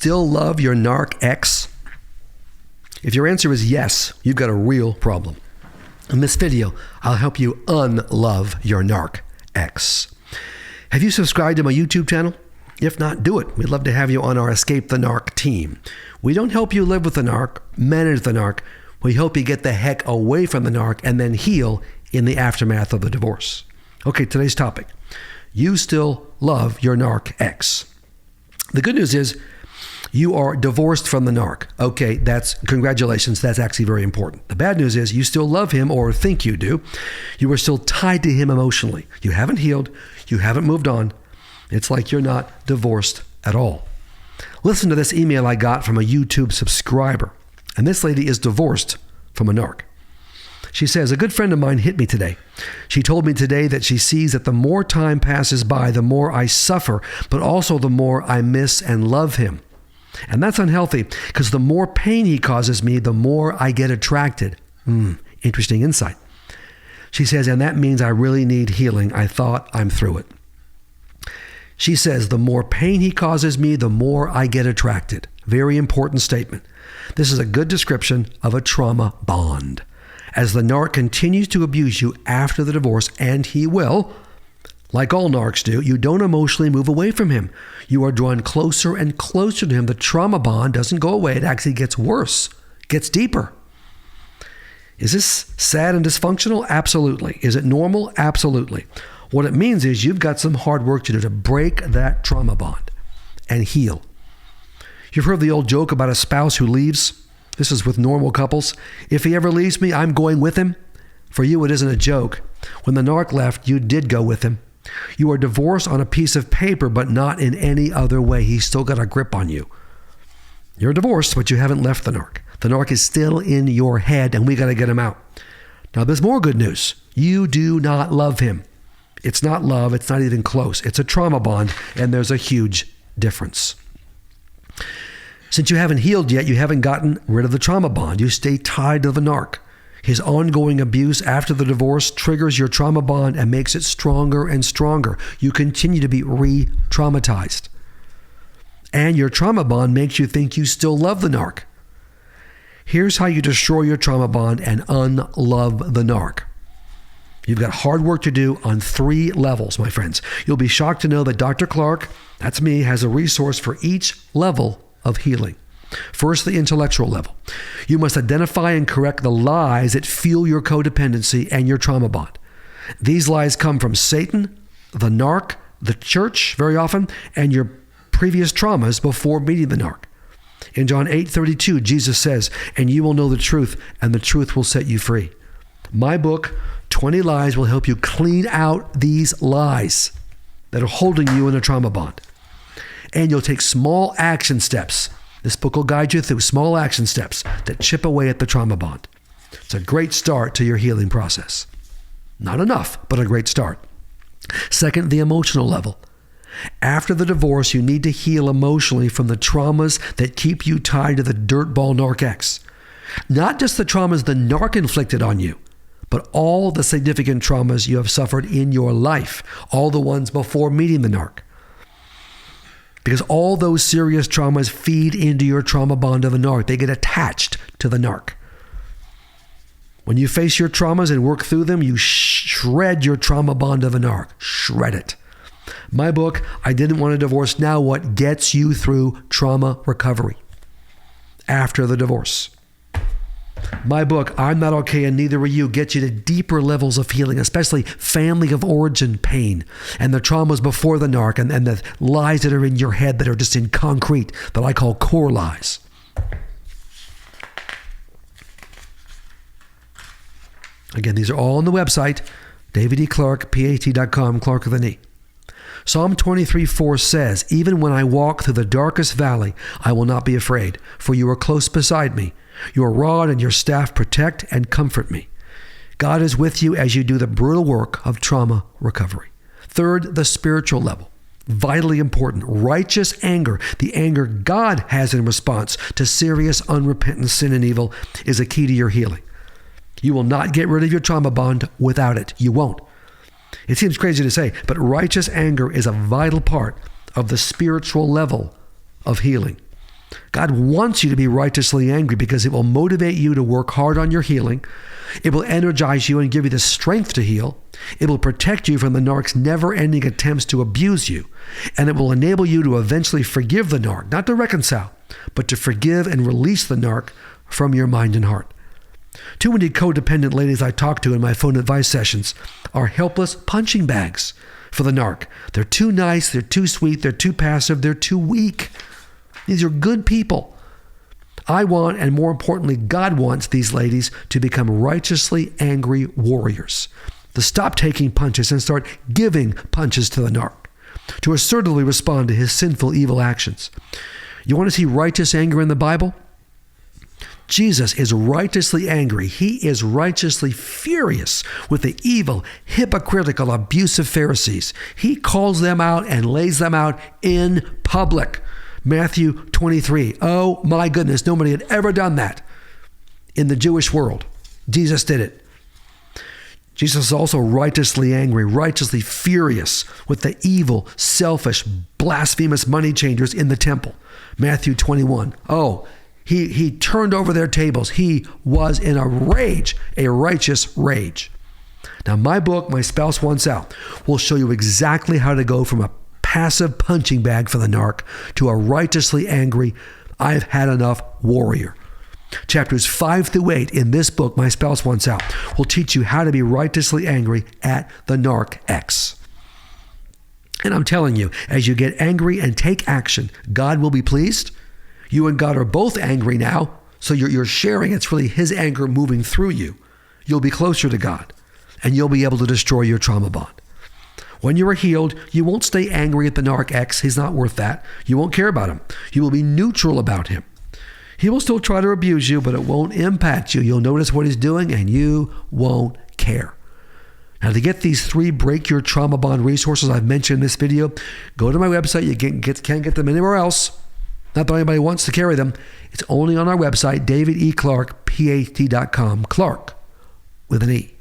still love your narc ex? If your answer is yes, you've got a real problem. In this video, I'll help you unlove your narc ex. Have you subscribed to my YouTube channel? If not, do it. We'd love to have you on our Escape the Narc team. We don't help you live with the narc, manage the narc. We help you get the heck away from the narc and then heal in the aftermath of the divorce. Okay, today's topic. You still love your narc ex. The good news is you are divorced from the narc. Okay, congratulations. That's actually very important. The bad news is you still love him or think you do. You are still tied to him emotionally. You haven't healed. You haven't moved on. It's like you're not divorced at all. Listen to this email I got from a YouTube subscriber. And this lady is divorced from a narc. She says, a good friend of mine hit me today. She told me today that she sees that the more time passes by, the more I suffer, but also the more I miss and love him. And that's unhealthy because the more pain he causes me, the more I get attracted. Interesting insight. She says, and that means I really need healing. I thought I'm through it. She says, the more pain he causes me, the more I get attracted. Very important statement. This is a good description of a trauma bond. As the narc continues to abuse you after the divorce, and he will, like all narcs do, you don't emotionally move away from him. You are drawn closer and closer to him. The trauma bond doesn't go away. It actually gets worse, gets deeper. Is this sad and dysfunctional? Absolutely. Is it normal? Absolutely. What it means is you've got some hard work to do to break that trauma bond and heal. You've heard the old joke about a spouse who leaves. This is with normal couples. If he ever leaves me, I'm going with him. For you, it isn't a joke. When the narc left, you did go with him. You are divorced on a piece of paper, but not in any other way. He's still got a grip on you. You're divorced, but you haven't left the narc. The narc is still in your head, and we got to get him out. Now, there's more good news. You do not love him. It's not love. It's not even close. It's a trauma bond, and there's a huge difference. Since you haven't healed yet, you haven't gotten rid of the trauma bond. You stay tied to the narc. His ongoing abuse after the divorce triggers your trauma bond and makes it stronger and stronger. You continue to be re-traumatized. And your trauma bond makes you think you still love the narc. Here's how you destroy your trauma bond and unlove the narc. You've got hard work to do on 3 levels, my friends. You'll be shocked to know that Dr. Clarke, that's me, has a resource for each level of healing. First, the intellectual level. You must identify and correct the lies that fuel your codependency and your trauma bond. These lies come from Satan, the narc, the church very often, and your previous traumas before meeting the narc. In John 8:32, Jesus says, and you will know the truth, and the truth will set you free. My book, 20 Lies, will help you clean out these lies that are holding you in a trauma bond. And you'll take small action steps. This book will guide you through small action steps that chip away at the trauma bond. It's a great start to your healing process. Not enough, but a great start. Second, the emotional level. After the divorce, you need to heal emotionally from the traumas that keep you tied to the dirtball narc ex. Not just the traumas the narc inflicted on you, but all the significant traumas you have suffered in your life, all the ones before meeting the narc. Because all those serious traumas feed into your trauma bond to the narc. They get attached to the narc. When you face your traumas and work through them, you shred your trauma bond to the narc. Shred it. My book, I Didn't Want a Divorce Now, What Gets You Through Trauma Recovery After the Divorce. My book, I'm Not Okay and Neither Are You, gets you to deeper levels of healing, especially family of origin pain and the traumas before the narc and the lies that are in your head that are just in concrete that I call core lies. Again, these are all on the website, davideclarke.com, Clarke with an E. Psalm 23:4 says, even when I walk through the darkest valley, I will not be afraid, for you are close beside me. Your rod and your staff protect and comfort me. God is with you as you do the brutal work of trauma recovery. Third, the spiritual level. Vitally important. Righteous anger, the anger God has in response to serious unrepentant sin and evil, is a key to your healing. You will not get rid of your trauma bond without it. You won't. It seems crazy to say, but righteous anger is a vital part of the spiritual level of healing. God wants you to be righteously angry because it will motivate you to work hard on your healing. It will energize you and give you the strength to heal. It will protect you from the narc's never-ending attempts to abuse you. And it will enable you to eventually forgive the narc, not to reconcile, but to forgive and release the narc from your mind and heart. Too many codependent ladies I talk to in my phone advice sessions are helpless punching bags for the narc. They're too nice, they're too sweet, they're too passive, they're too weak. These are good people. I want, and more importantly, God wants these ladies to become righteously angry warriors, to stop taking punches and start giving punches to the narc, to assertively respond to his sinful, evil actions. You want to see righteous anger in the Bible? Jesus is righteously angry. He is righteously furious with the evil, hypocritical, abusive Pharisees. He calls them out and lays them out in public. Matthew 23. Oh my goodness, nobody had ever done that in the Jewish world. Jesus did it. Jesus is also righteously angry, righteously furious with the evil, selfish, blasphemous money changers in the temple. Matthew 21. Oh, he turned over their tables. He was in a rage, a righteous rage. Now, my book, My Spouse Wants Out, will show you exactly how to go from a passive punching bag for the narc to a righteously angry, I've had enough warrior. Chapters 5 through 8 in this book, My Spouse Wants Out, will teach you how to be righteously angry at the narc X. And I'm telling you, as you get angry and take action, God will be pleased. You and God are both angry now, so you're sharing. It's really his anger moving through you. You'll be closer to God, and you'll be able to destroy your trauma bond. When you are healed, you won't stay angry at the narc X. He's not worth that. You won't care about him. You will be neutral about him. He will still try to abuse you, but it won't impact you. You'll notice what he's doing, and you won't care. Now, to get these 3 Break Your Trauma Bond resources I've mentioned in this video, go to my website. You can't get them anywhere else. Not that anybody wants to carry them. It's only on our website, davideclarkepht.com. Clarke with an E.